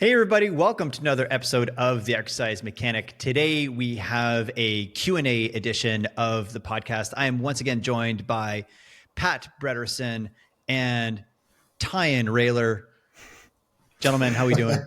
Hey everybody, welcome to another episode of The Exercise Mechanic. Today we have a Q&A edition of the podcast. I am once again joined by Pat Brederson and Tyan Rayler. Gentlemen, how are we doing?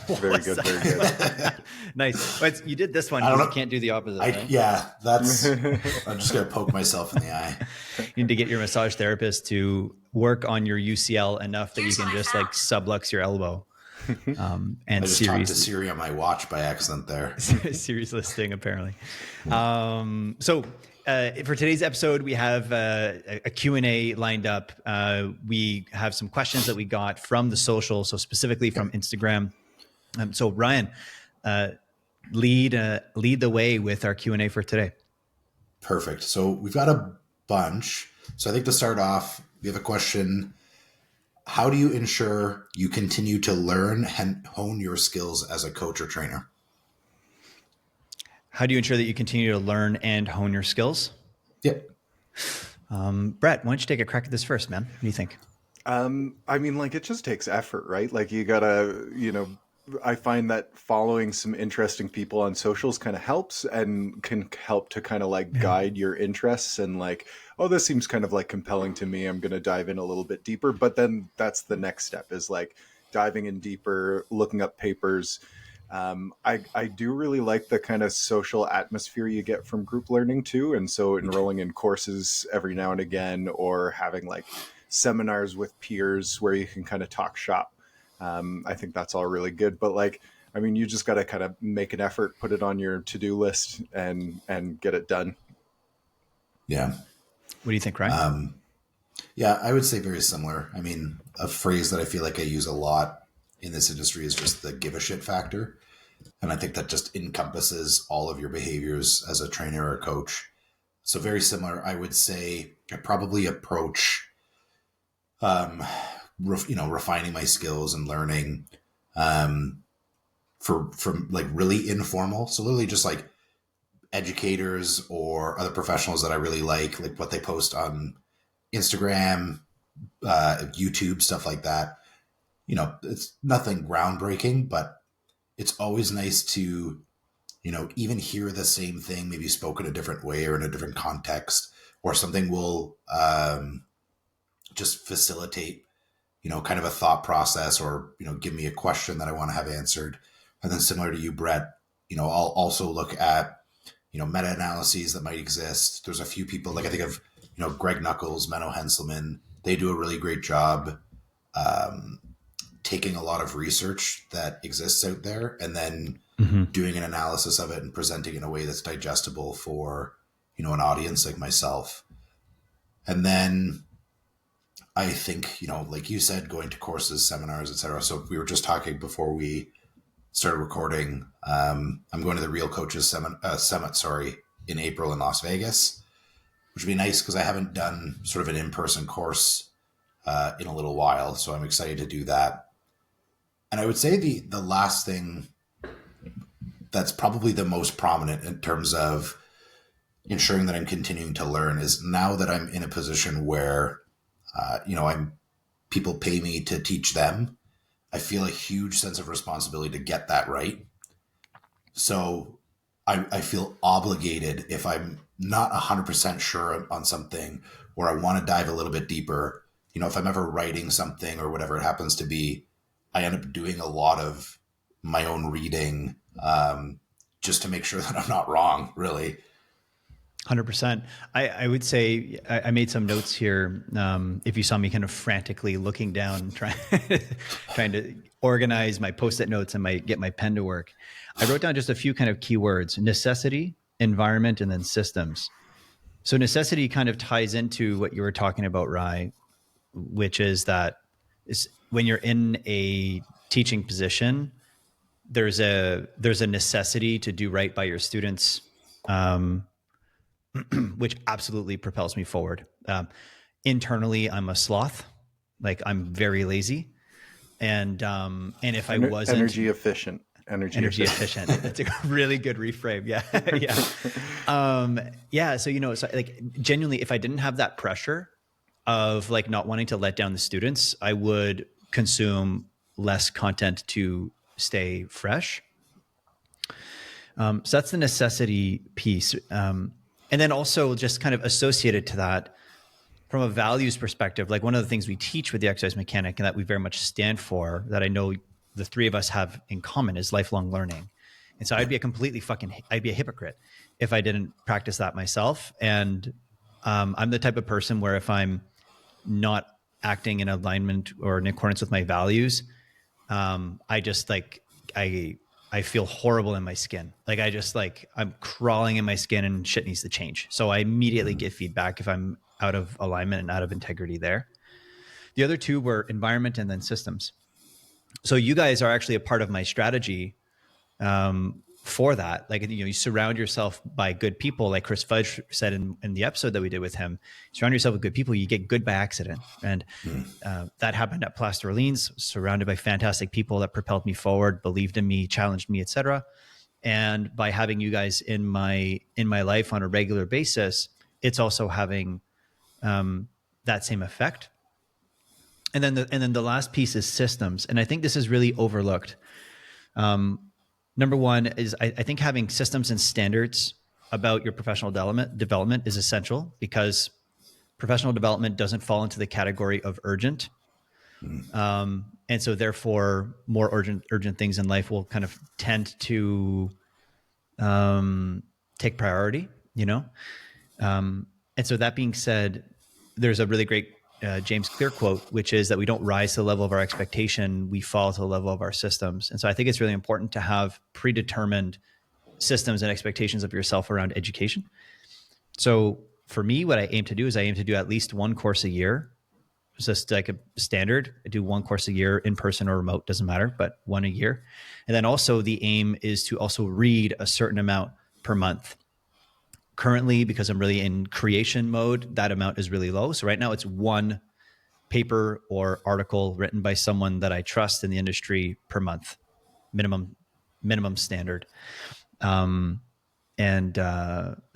Very good, very good. Nice. But you did this one because you can't do the opposite, right? Yeah, I'm just going to poke myself in the eye. You need to get your massage therapist to work on your UCL enough that you can just like sublux your elbow. And I just talked to Siri on my watch by accident there. Siri's listing, apparently. So for today's episode, we have a Q&A lined up. We have some questions that we got from the social, so specifically from Instagram. So Ryan, lead the way with our Q&A for today. Perfect. So we've got a bunch. So I think to start off, we have a question. How do you ensure you continue to learn and hone your skills as a coach or trainer? How do you ensure that you continue to learn and hone your skills? Yep. Brett, why don't you take a crack at this first, man? What do you think? I mean, like, it just takes effort, right? Like, you gotta, I find that following some interesting people on socials kind of helps and can help to kind of like guide your interests and like, oh, this seems kind of like compelling to me. I'm going to dive in a little bit deeper. But then that's the next step is like diving in deeper, looking up papers. I do really like the kind of social atmosphere you get from group learning too. And so enrolling in courses every now and again, or having like seminars with peers where you can kind of talk shop. I think that's all really good, but like, I mean, you just got to kind of make an effort, put it on your to-do list and get it done. Yeah. What do you think, Ryan? Yeah, I would say very similar. I mean, a phrase that I feel like I use a lot in this industry is just the give a shit factor. And I think that just encompasses all of your behaviors as a trainer or a coach. So very similar. I would say I probably approach, refining my skills and learning from like really informal. So literally just like educators or other professionals that I really like what they post on Instagram, YouTube, stuff like that. It's nothing groundbreaking, but it's always nice to, even hear the same thing, maybe spoken a different way or in a different context, or something will just facilitate kind of a thought process or, give me a question that I want to have answered. And then similar to you, Brett, I'll also look at, meta-analyses that might exist. There's a few people, like I think of, Greg Nuckols, Menno Henselman. They do a really great job taking a lot of research that exists out there and then doing an analysis of it and presenting in a way that's digestible for, an audience like myself. And then I think, like you said, going to courses, seminars, etc. So we were just talking before we started recording. I'm going to the Real Coaches Summit, in April in Las Vegas, which would be nice because I haven't done sort of an in-person course in a little while. So I'm excited to do that. And I would say the last thing that's probably the most prominent in terms of ensuring that I'm continuing to learn is now that I'm in a position where people pay me to teach them. I feel a huge sense of responsibility to get that right. So I feel obligated if I'm not 100% sure on something or I want to dive a little bit deeper, if I'm ever writing something or whatever it happens to be, I end up doing a lot of my own reading just to make sure that I'm not wrong, really. 100%. I would say I made some notes here. If you saw me kind of frantically looking down, trying to organize my Post-it notes and get my pen to work, I wrote down just a few kind of keywords: necessity, environment, and then systems. So necessity kind of ties into what you were talking about, Rai, which is that when you're in a teaching position, there's a necessity to do right by your students. Which absolutely propels me forward. Internally, I'm a sloth. Like, I'm very lazy. And if I wasn't energy efficient, that's a really good reframe. Yeah. Yeah. So, like, genuinely, if I didn't have that pressure of like not wanting to let down the students, I would consume less content to stay fresh. So that's the necessity piece. And then also just kind of associated to that from a values perspective, like one of the things we teach with the exercise mechanic and that we very much stand for, that I know the three of us have in common, is lifelong learning. And so I'd be I'd be a hypocrite if I didn't practice that myself. And I'm the type of person where if I'm not acting in alignment or in accordance with my values, I just like, I feel horrible in my skin. Like I'm crawling in my skin and shit needs to change. So I immediately get feedback if I'm out of alignment and out of integrity there. The other two were environment and then systems. So you guys are actually a part of my strategy for that. Like, you surround yourself by good people. Like Chris Fudge said in the episode that we did with him, surround yourself with good people, you get good by accident. And that happened at Plaster Orleans, surrounded by fantastic people that propelled me forward, believed in me, challenged me, etc. And by having you guys in my life on a regular basis, it's also having that same effect. And then the last piece is systems. And I think this is really overlooked. Number one is I think having systems and standards about your professional development is essential, because professional development doesn't fall into the category of urgent. And so therefore more urgent things in life will kind of tend to take priority, and so that being said, there's a really great James Clear quote, which is that we don't rise to the level of our expectation, we fall to the level of our systems. And so I think it's really important to have predetermined systems and expectations of yourself around education. So for me, what I aim to do is I aim to do at least one course a year. It's just like a standard. I do one course a year, in person or remote, doesn't matter, but one a year. And then also the aim is to also read a certain amount per month. Currently, because I'm really in creation mode, that amount is really low. So right now it's one paper or article written by someone that I trust in the industry per month, minimum standard. So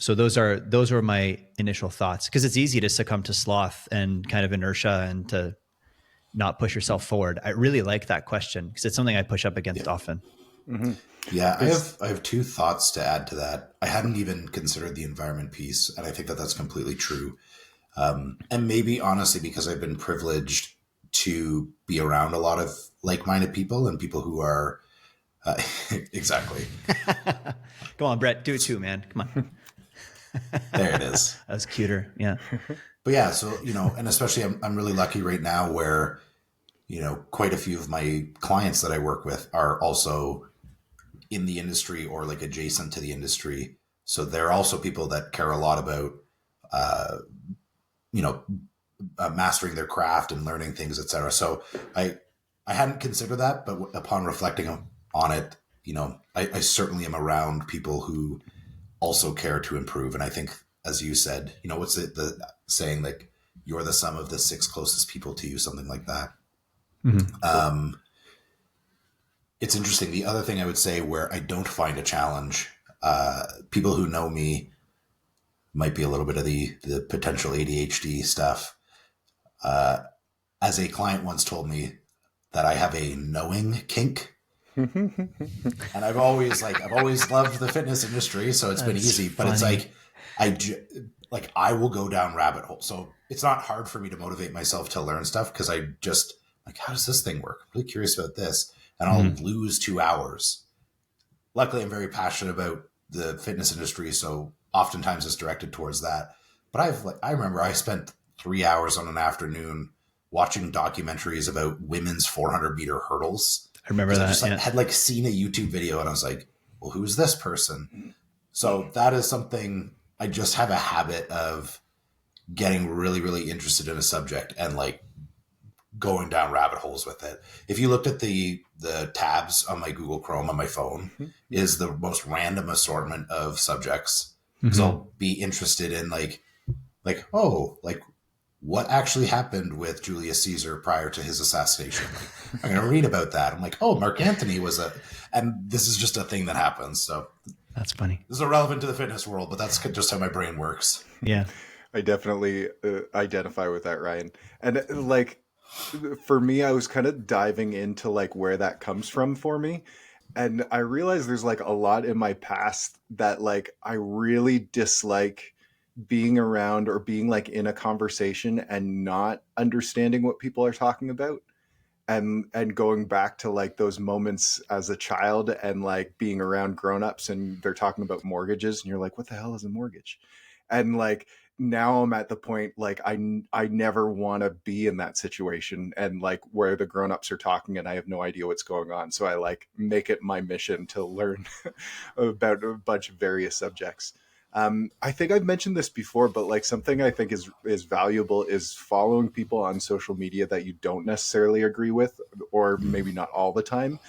those are my initial thoughts, because it's easy to succumb to sloth and kind of inertia and to not push yourself forward. I really like that question, because it's something I push up against often. Mm-hmm. Yeah, I have two thoughts to add to that. I hadn't even considered the environment piece, and I think that that's completely true. And maybe honestly, because I've been privileged to be around a lot of like-minded people and people who are exactly. Come on, Brett, do it too, man. Come on. There it is. That was cuter. Yeah. But yeah, so, and especially I'm really lucky right now where, quite a few of my clients that I work with are also in the industry or like adjacent to the industry. So they're also people that care a lot about, mastering their craft and learning things, etc. So I hadn't considered that, but upon reflecting on it, I certainly am around people who also care to improve. And I think, as you said, what's the saying, like, you're the sum of the 6 closest people to you, something like that. Mm-hmm. It's interesting. The other thing I would say where I don't find a challenge, people who know me might be a little bit of the potential ADHD stuff. As a client once told me that I have a knowing kink. And I've always loved the fitness industry, so it's been easy, but funny. It's like, I will go down rabbit holes. So it's not hard for me to motivate myself to learn stuff, because I just like, how does this thing work? I'm really curious about this. And I'll lose 2 hours. Luckily, I'm very passionate about the fitness industry, so oftentimes it's directed towards that. But I remember I spent 3 hours on an afternoon watching documentaries about women's 400-meter hurdles. I remember that. I had seen a YouTube video, and I was like, well, who's this person? So that is something, I just have a habit of getting really, really interested in a subject and going down rabbit holes with it. If you looked at the tabs on my Google Chrome on my phone, is the most random assortment of subjects. Because I'll be interested in what actually happened with Julius Caesar prior to his assassination. I'm going to read about that. I'm like, oh, Mark Antony and this is just a thing that happens. So that's funny. This is irrelevant to the fitness world, but that's just how my brain works. Yeah. I definitely identify with that, Ryan. And for me, I was kind of diving into like where that comes from for me. And I realized there's like a lot in my past that like I really dislike being around or being like in a conversation and not understanding what people are talking about, and going back to like those moments as a child and like being around grown-ups and they're talking about mortgages and you're like, what the hell is a mortgage? And like now I'm at the point like I never want to be in that situation and like where the grown-ups are talking and I have no idea what's going on, so I like make it my mission to learn about a bunch of various subjects. I think I've mentioned this before, but like something I think is valuable is following people on social media that you don't necessarily agree with, or maybe not all the time.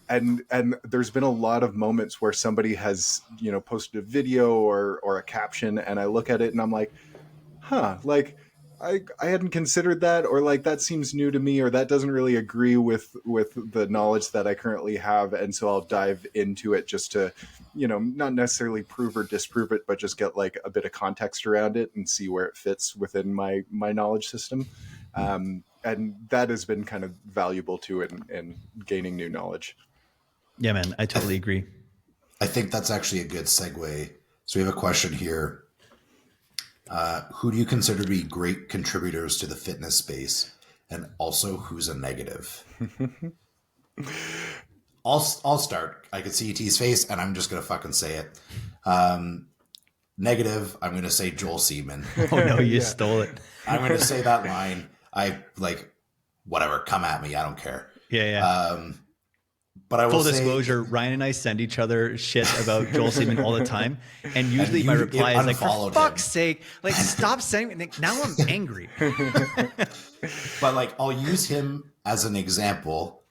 And there's been a lot of moments where somebody has, you know, posted a video or a caption, and I look at it and I'm like, huh, like I hadn't considered that, or like that seems new to me, or that doesn't really agree with the knowledge that I currently have, and so I'll dive into it just to, you know, not necessarily prove or disprove it, but just get like a bit of context around it and see where it fits within my knowledge system. And that has been kind of valuable too in gaining new knowledge. Yeah, man, I totally agree. I think that's actually a good segue. So we have a question here. Who do you consider to be great contributors to the fitness space? And also, who's a negative? I'll start. I can see ET's face, and I'm just going to fucking say it. Negative, I'm going to say Joel Seaman. Oh, no, you Yeah. stole it. I'm going to say that line. I like, whatever, come at me. I don't care. Yeah. But I will Full say, disclosure, Ryan and I send each other shit about Joel Seaman all the time. And usually you my reply is like, for unfollowed fuck's him. sake, like, stop sending me. Now I'm angry. But like, I'll use him as an example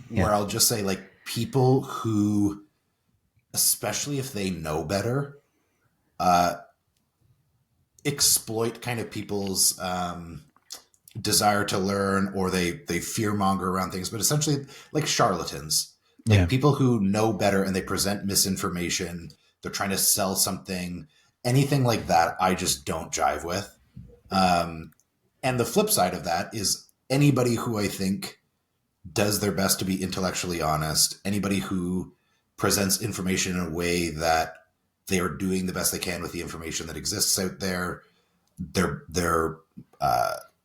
where Yeah. I'll just say, like, people who, especially if they know better, exploit kind of people's desire to learn, or they fear monger around things, but essentially like charlatans, like Yeah. people who know better and they present misinformation. They're trying to sell something, anything like that. I just don't jive with. And the flip side of that is anybody who I think does their best to be intellectually honest, anybody who presents information in a way that they are doing the best they can with the information that exists out there, their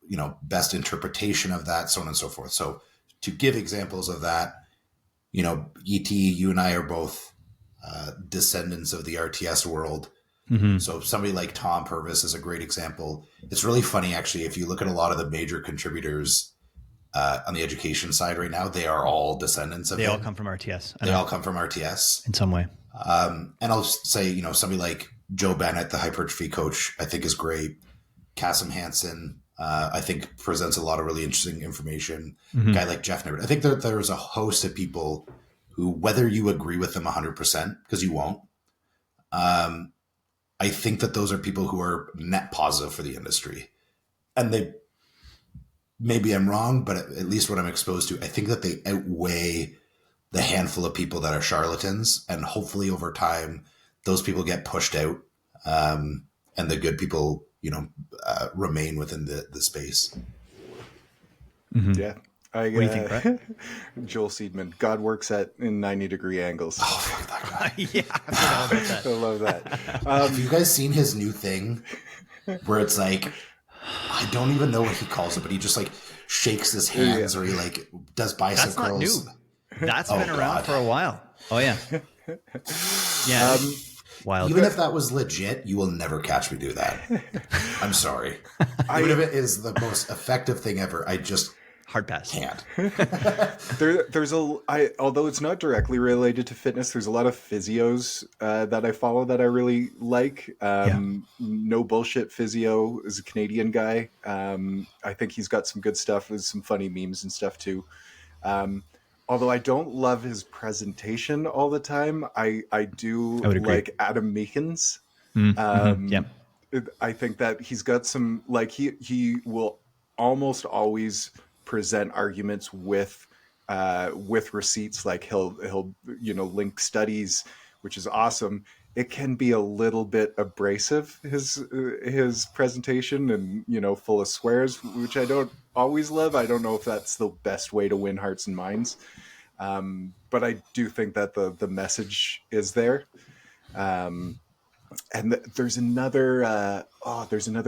you know, best interpretation of that, so on and so forth. So to give examples of that, you know, ET, you and I are both descendants of the RTS world. Mm-hmm. So somebody like Tom Purvis is a great example. It's really funny, actually, if you look at a lot of the major contributors on the education side right now, they are all descendants of They him. all come from RTS. They all come from RTS. In some way. And I'll say, you know, somebody like Joe Bennett, the hypertrophy coach, I think is great. Cassim Hansen, I think presents a lot of really interesting information. Mm-hmm. Guy like Jeff Nibbert. I think that there's a host of people who, whether you agree with them 100%, because you won't, I think that those are people who are net positive for the industry. And they, maybe I'm wrong, but at least what I'm exposed to, I think that they outweigh the handful of people that are charlatans. And hopefully over time, those people get pushed out, and the good people, you know, remain within the space. Mm-hmm. Yeah. What do you think, Brett? Joel Seedman, God works in 90-degree angles. Oh, fuck that guy. Yeah, I forgot about that. I love that. Have you guys seen his new thing where it's like, I don't even know what he calls it, but he just like shakes his hands, or he like does bicep That's not curls. new. That's Oh, been around God. for a while. Oh, yeah. Yeah. Wild. Even if that was legit, you will never catch me do that. I'm sorry. Even if it is the most effective thing ever, I just Hard pass. can't. Although it's not directly related to fitness, there's a lot of physios that I follow that I really like. No Bullshit Physio is a Canadian guy. I think he's got some good stuff with some funny memes and stuff too. Although I don't love his presentation all the time, I would agree. like Adam Meekins. Yeah. I think that he's got some, like, he will almost always present arguments with receipts. Like he'll you know, link studies, which is awesome. It can be a little bit abrasive, his presentation, and, you know, full of swears, which I don't always love. I don't know if that's the best way to win hearts and minds, but I do think that the message is there. Um, and there's another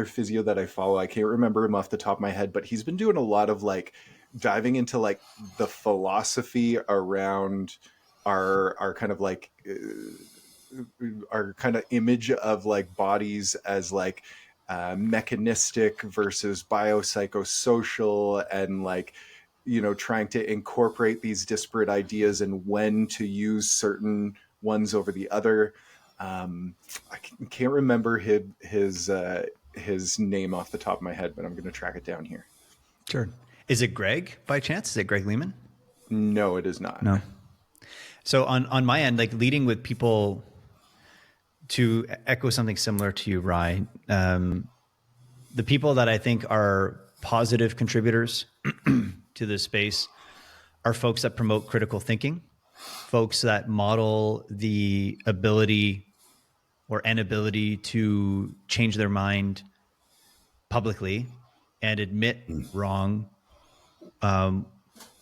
physio that I follow. I can't remember him off the top of my head, but he's been doing a lot of like diving into like the philosophy around our kind of like our kind of image of like bodies as like mechanistic versus biopsychosocial, and like, you know, trying to incorporate these disparate ideas and when to use certain ones over the other. I can't remember his name off the top of my head, but I'm going to track it down here. Sure. Is it Greg by chance? Is it Greg Lehman? No, it is not. No. So on my end, like leading with people, to echo something similar to you, Rye, the people that I think are positive contributors to this space are folks that promote critical thinking, folks that model the ability or inability to change their mind publicly and admit wrong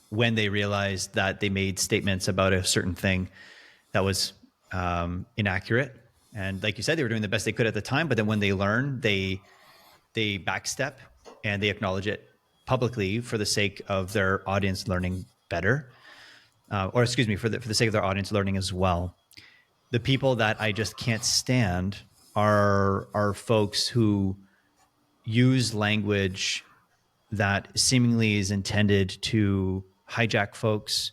when they realize that they made statements about a certain thing that was inaccurate. And like you said, they were doing the best they could at the time, but then when they learn, they backstep and they acknowledge it publicly for the sake of their audience learning better, or excuse me, for the sake of their audience learning as well. The people that I just can't stand are folks who use language that seemingly is intended to hijack folks,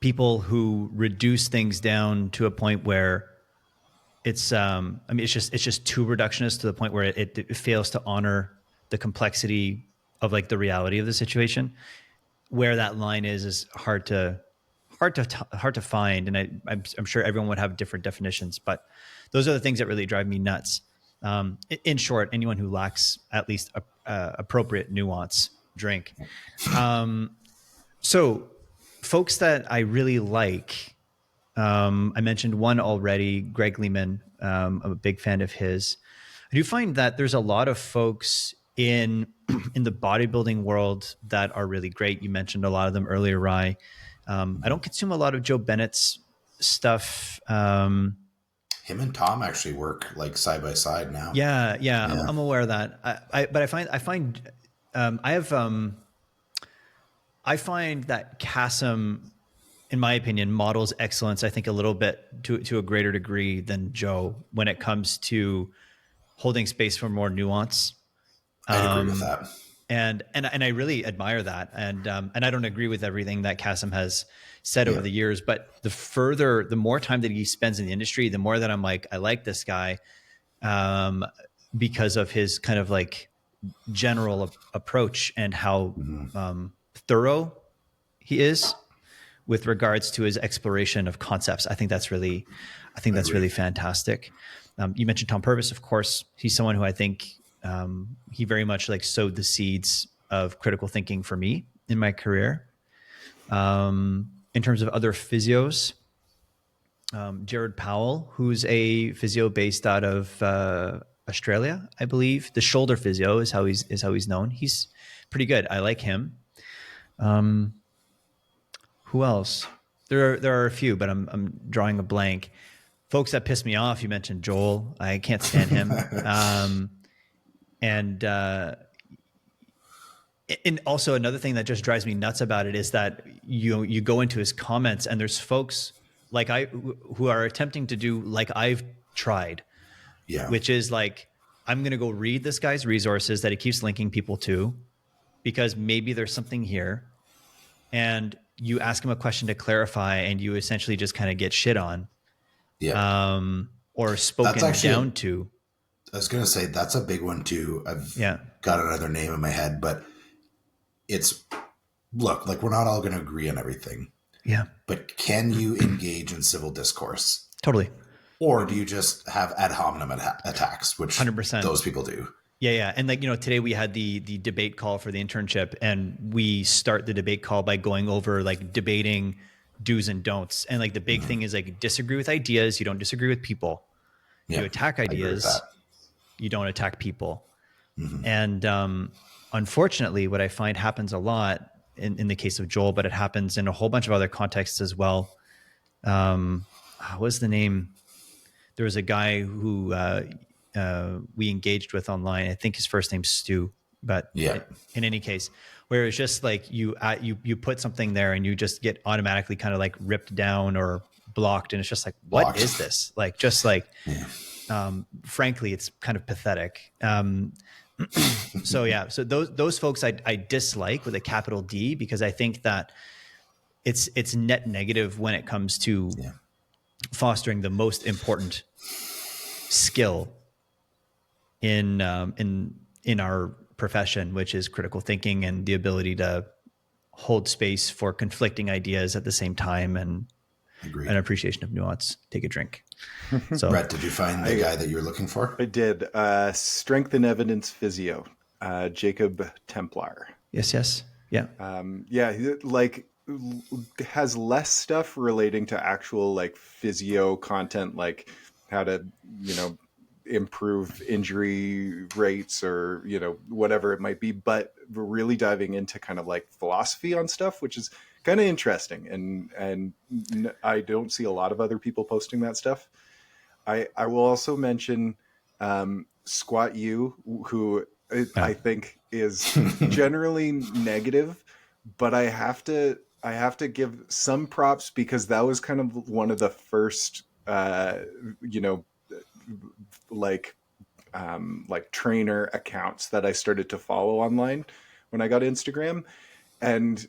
people who reduce things down to a point where it's it's just too reductionist to the point where it fails to honor the complexity of like the reality of the situation. Where that line is hard to find, and I'm sure everyone would have different definitions, but those are the things that really drive me nuts. In short, anyone who lacks at least appropriate nuance, drink. So folks that I really like, I mentioned one already, Greg Lehman. I'm a big fan of his. I do find that there's a lot of folks in the bodybuilding world that are really great. You mentioned a lot of them earlier, Rye. I don't consume a lot of Joe Bennett's stuff. Him and Tom actually work like side by side now. Yeah. I'm aware of that. I find that Kasim, in my opinion, models excellence, I think, a little bit to a greater degree than Joe when it comes to holding space for more nuance. I'd agree with that. And I really admire that. And I don't agree with everything that Kasim has said over the years, but the more time that he spends in the industry, the more that I'm like, I like this guy, because of his kind of like general approach and how thorough he is with regards to his exploration of concepts. I think that's really fantastic. You mentioned Tom Purvis, of course. He's someone who I think he very much like sowed the seeds of critical thinking for me in my career. In terms of other physios, Jared Powell, who's a physio based out of Australia, I believe. The shoulder physio is how he's known. He's pretty good. I like him. Who else? There are a few, but I'm drawing a blank. Folks that piss me off. You mentioned Joel. I can't stand him. And also another thing that just drives me nuts about it is that you go into his comments and there's folks like who are attempting to do like I've tried, which is like, I'm going to go read this guy's resources that he keeps linking people to because maybe there's something here, and you ask him a question to clarify and you essentially just kind of get shit on, or spoken down to. I was going to say that's a big one too. I've got another name in my head, but look, like we're not all going to agree on everything. Yeah. But can you engage in civil discourse? Totally. Or do you just have ad hominem attacks, which 100%. Those people do? Yeah. And like, today we had the debate call for the internship, and we start the debate call by going over like debating do's and don'ts. And like the big thing is like disagree with ideas. You don't disagree with people. You attack ideas. You don't attack people. And unfortunately, what I find happens a lot in the case of Joel, but it happens in a whole bunch of other contexts as well. What was the name? There was a guy who we engaged with online. I think his first name's Stu, but Yeah. in any case, where it's just like you put something there and you just get automatically kind of like ripped down or blocked, and it's just like, what Blocked. is this? Like, just like, Yeah. frankly, it's kind of pathetic. So yeah, so those folks I dislike with a capital D, because I think that it's net negative when it comes to Yeah. fostering the most important skill in our profession, which is critical thinking and the ability to hold space for conflicting ideas at the same time, and Agreed. an appreciation of nuance. Take a drink. So Brett, did you find the guy that you were looking for? I did. Strength and Evidence Physio, Jacob Templar. yes, yeah, Yeah, like has less stuff relating to actual like physio content, like how to, improve injury rates or, whatever it might be, but really diving into kind of like philosophy on stuff, which is kind of interesting. And I don't see a lot of other people posting that stuff. I will also mention Squat U, who I think is generally negative, but I have to give some props, because that was kind of one of the first like trainer accounts that I started to follow online when I got Instagram. And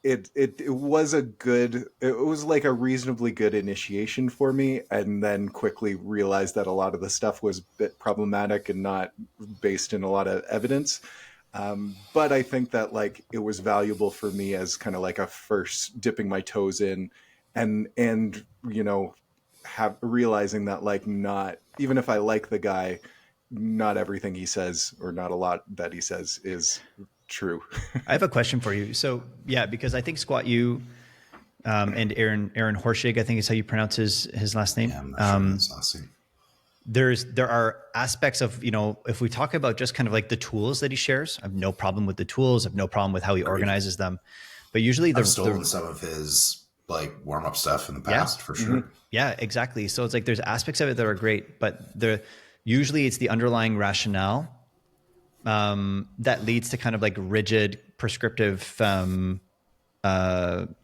it was it was like a reasonably good initiation for me, and then quickly realized that a lot of the stuff was a bit problematic and not based in a lot of evidence. But I think that like it was valuable for me as kind of like a first dipping my toes in, and have realizing that like, not even if I like the guy, not everything he says, or not a lot that he says, is true. I have a question for you. So yeah, because I think Squat U and Aaron Horschig, I think is how you pronounce his last name. Yeah, I'm not sure that's awesome. There are aspects of, if we talk about just kind of like the tools that he shares, I have no problem with the tools. I have no problem with how he organizes them. But usually I've stolen some of his like warm up stuff in the past, for sure. Yeah, exactly. So it's like there's aspects of it that are great, but usually it's the underlying rationale that leads to kind of like rigid prescriptive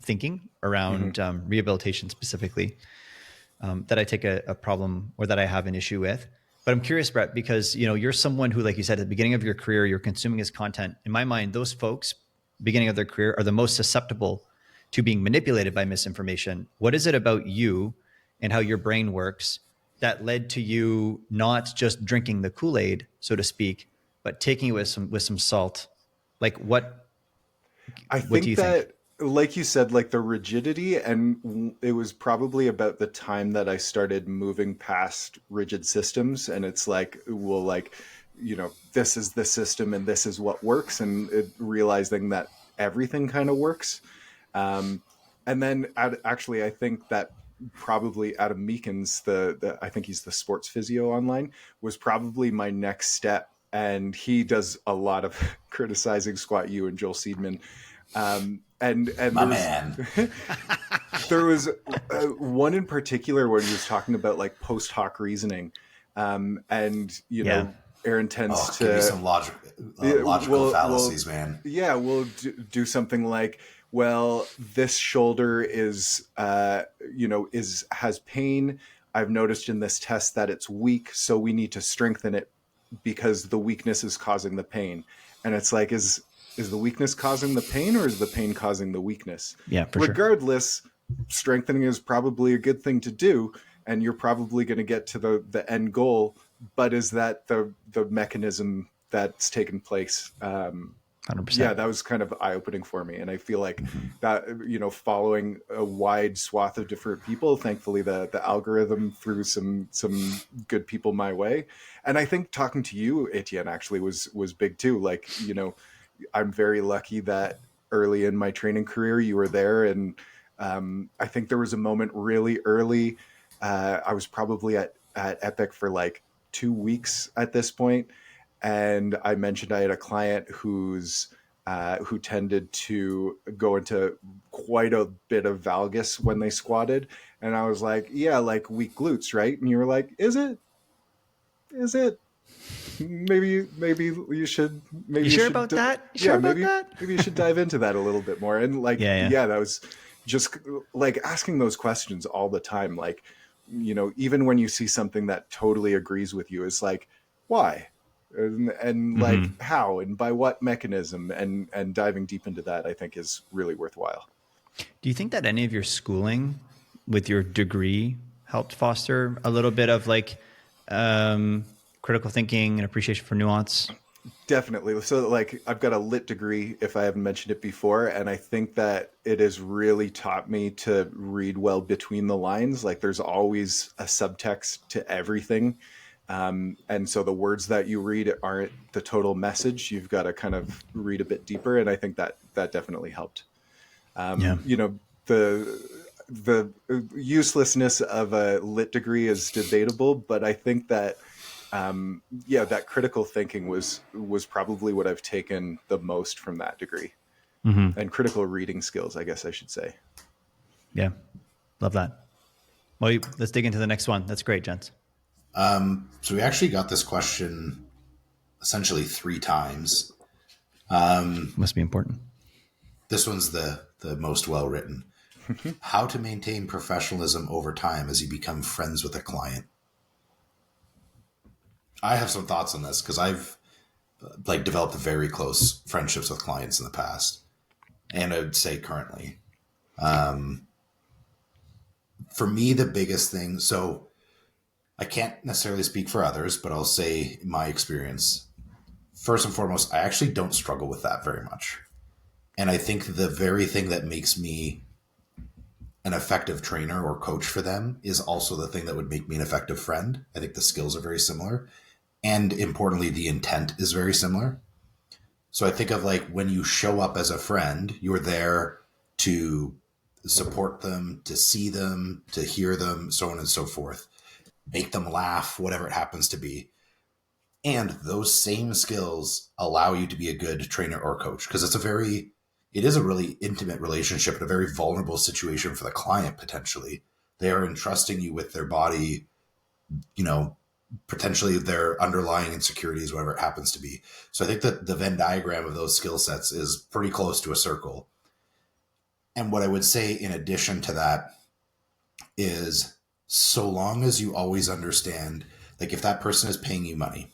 thinking around rehabilitation specifically, that I take a problem, or that I have an issue with. But I'm curious, Brett, because you're someone who, like you said, at the beginning of your career, you're consuming his content. In my mind, those folks, beginning of their career, are the most susceptible to being manipulated by misinformation. What is it about you and how your brain works that led to you not just drinking the Kool-Aid, so to speak, but taking it with some salt? Like what? I What do you think think? like you said, like the rigidity, and it was probably about the time that I started moving past rigid systems, and it's like, well, like, this is the system and this is what works, and realizing that everything kind of works. And then actually, I think that probably Adam Meekins, the I think he's the sports physio online, was probably my next step. And he does a lot of criticizing Squat U and Joel Seedman. And My man. there was one in particular where he was talking about like post hoc reasoning, and Aaron tends Give me to some logical fallacies, man. yeah, we'll do something like, well, this shoulder is has pain. I've noticed in this test that it's weak, so we need to strengthen it because the weakness is causing the pain. And it's like, is the weakness causing the pain, or is the pain causing the weakness? Yeah, for sure. Regardless, strengthening is probably a good thing to do, and you're probably going to get to the end goal. But is that the mechanism that's taken place? 100%. Yeah, that was kind of eye-opening for me. And I feel like that, following a wide swath of different people, thankfully the algorithm threw some good people my way. And I think talking to you, Etienne, actually was big too. Like, I'm very lucky that early in my training career, you were there. And I think there was a moment really early. I was probably at Epic for like 2 weeks at this point. And I mentioned I had a client who tended to go into quite a bit of valgus when they squatted. And I was like, yeah, like weak glutes, right? And you were like, is it? Is it? Maybe you should, You maybe you sure should, about that? You yeah, sure about that? maybe you should dive into that a little bit more. And like, Yeah, yeah. yeah, that was just like asking those questions all the time. Like, even when you see something that totally agrees with you, it's like, why? And like how and by what mechanism, and diving deep into that, I think is really worthwhile. Do you think that any of your schooling with your degree helped foster a little bit of like critical thinking and appreciation for nuance? Definitely. So, like, I've got a lit degree, if I haven't mentioned it before, and I think that it has really taught me to read well between the lines. Like, there's always a subtext to everything. And so the words that you read aren't the total message. You've got to kind of read a bit deeper. And I think that that definitely helped. Yeah. The uselessness of a lit degree is debatable, but I think that yeah, that critical thinking was probably what I've taken the most from that degree, and critical reading skills, I guess I should say. Yeah. Love that. Well, let's dig into the next one. That's great, gents. So we actually got this question essentially 3 times. Must be important. This one's the most well written. How to maintain professionalism over time as you become friends with a client. I have some thoughts on this because I've like developed very close friendships with clients in the past, and I would say currently. For me, the biggest thing. So I can't necessarily speak for others, but I'll say my experience. First and foremost, I actually don't struggle with that very much. And I think the very thing that makes me an effective trainer or coach for them is also the thing that would make me an effective friend. I think the skills are very similar. And importantly, the intent is very similar. So I think of like when you show up as a friend, you're there to support them, to see them, to hear them, so on and so forth, make them laugh, whatever it happens to be. And those same skills allow you to be a good trainer or coach because it is a really intimate relationship and a very vulnerable situation for the client potentially. They are entrusting you with their body, you know, potentially their underlying insecurities, whatever it happens to be. So I think that the Venn diagram of those skill sets is pretty close to a circle. And what I would say in addition to that is so long as you always understand, like if that person is paying you money,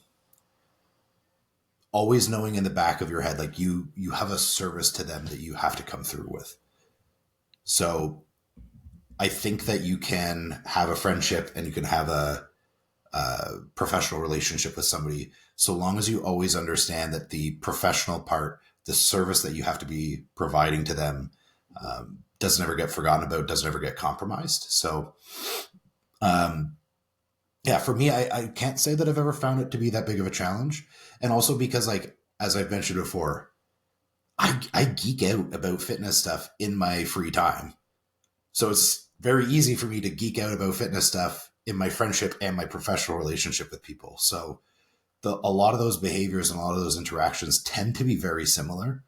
always knowing in the back of your head, like you have a service to them that you have to come through with. So I think that you can have a friendship and you can have a professional relationship with somebody so long as you always understand that the professional part, the service that you have to be providing to them, doesn't ever get forgotten about, doesn't ever get compromised. So yeah, for me, I can't say that I've ever found it to be that big of a challenge. And also because like, as I've mentioned before, I geek out about fitness stuff in my free time. So it's very easy for me to geek out about fitness stuff in my friendship and my professional relationship with people. So a lot of those behaviors and a lot of those interactions tend to be very similar.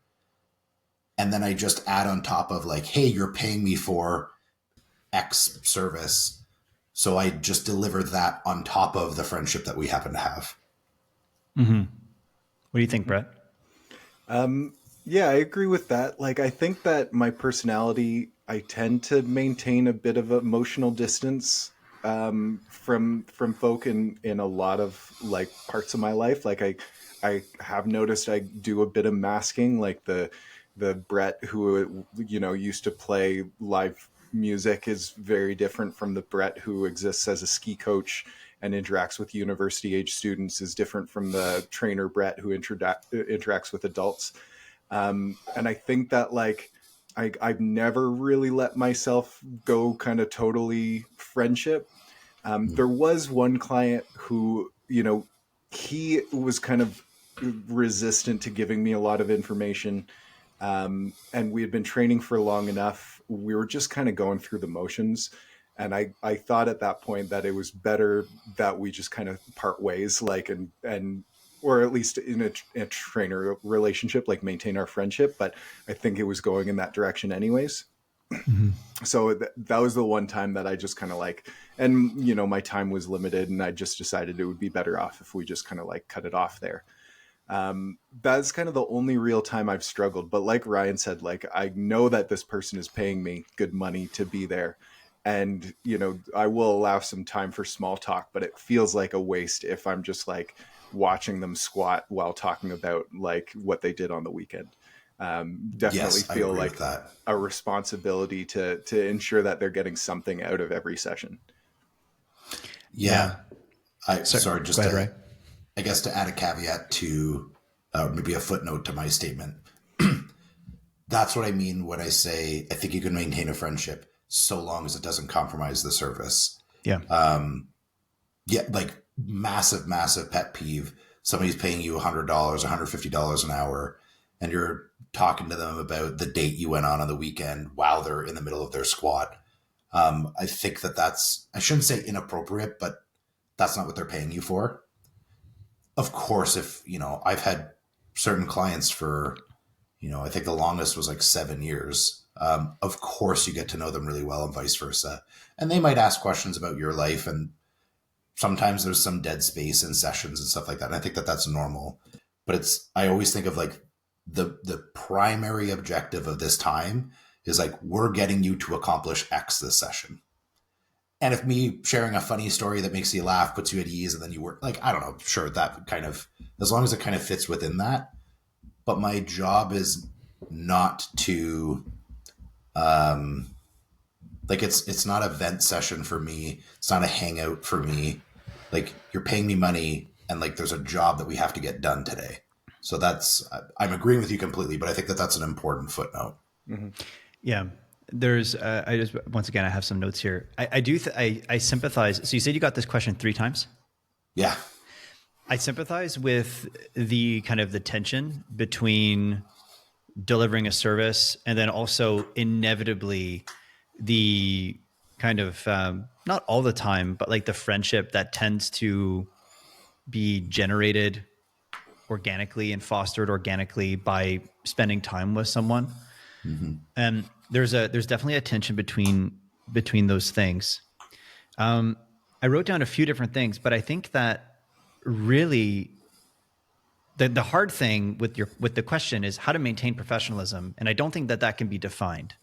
And then I just add on top of like, hey, you're paying me for X service. So I just deliver that on top of the friendship that we happen to have. What do you think, Brett? Yeah, I agree with that. Like, I think that my personality, I tend to maintain a bit of emotional distance from folk in a lot of like parts of my life. Like, I have noticed I do a bit of masking, like the Brett who used to play live music is very different from the Brett who exists as a ski coach and interacts with university age students, is different from the trainer Brett who interacts with adults. And I think that like I've never really let myself go kind of totally friendship. There was one client who, he was kind of resistant to giving me a lot of information. And we had been training for long enough. We were just kind of going through the motions. And I thought at that point that it was better that we just kind of part ways, like, and or at least in a trainer relationship, like maintain our friendship. But I think it was going in that direction anyways. So that was the one time that I just kind of like, and you know, my time was limited, and I just decided it would be better off if we just kind of like cut it off there. That's kind of the only real time I've struggled. But like Ryan said, like, I know that this person is paying me good money to be there. And, you know, I will allow some time for small talk, but it feels like a waste if I'm just like watching them squat while talking about like what they did on the weekend. Definitely Yes, I feel agree like with that. a responsibility to ensure that they're getting something out of every session. Yeah. Sorry, Go just ahead, to, Ray. I guess to add a caveat to maybe a footnote to my statement. That's what I mean when I say I think you can maintain a friendship so long as it doesn't compromise the service. Yeah. Yeah, like massive pet peeve. Somebody's paying you $100, $150 an hour, and you're talking to them about the date you went on the weekend while they're in the middle of their squat. I think that's, I shouldn't say inappropriate, but that's not what they're paying you for. Of course, if, you know, I've had certain clients for, you know, I think the longest was like 7 years. Of course, you get to know them really well and vice versa. And they might ask questions about your life. And sometimes there's some dead space in sessions and stuff like that. And I think that that's normal. But it's, I always think of like the primary objective of this time is like, we're getting you to accomplish X this session. And if me sharing a funny story that makes you laugh, puts you at ease, and then you work, like, I don't know, sure, that kind of, as long as it kind of fits within that. But my job is not to, like, it's not a vent session for me. It's not a hangout for me. Like, you're paying me money, and like, there's a job that we have to get done today. So that's, I'm agreeing with you completely, but I think that that's an important footnote. Mm-hmm. Yeah. There's, I just, once again, I have some notes here. I sympathize. So you said you got this question 3 times. Yeah. I sympathize with the kind of the tension between delivering a service and then also inevitably the kind of, not all the time, but like the friendship that tends to be generated organically and fostered organically by spending time with someone. Mm-hmm. And there's definitely a tension between those things. I wrote down a few different things, but I think that really the hard thing with the question is how to maintain professionalism, and I don't think that can be defined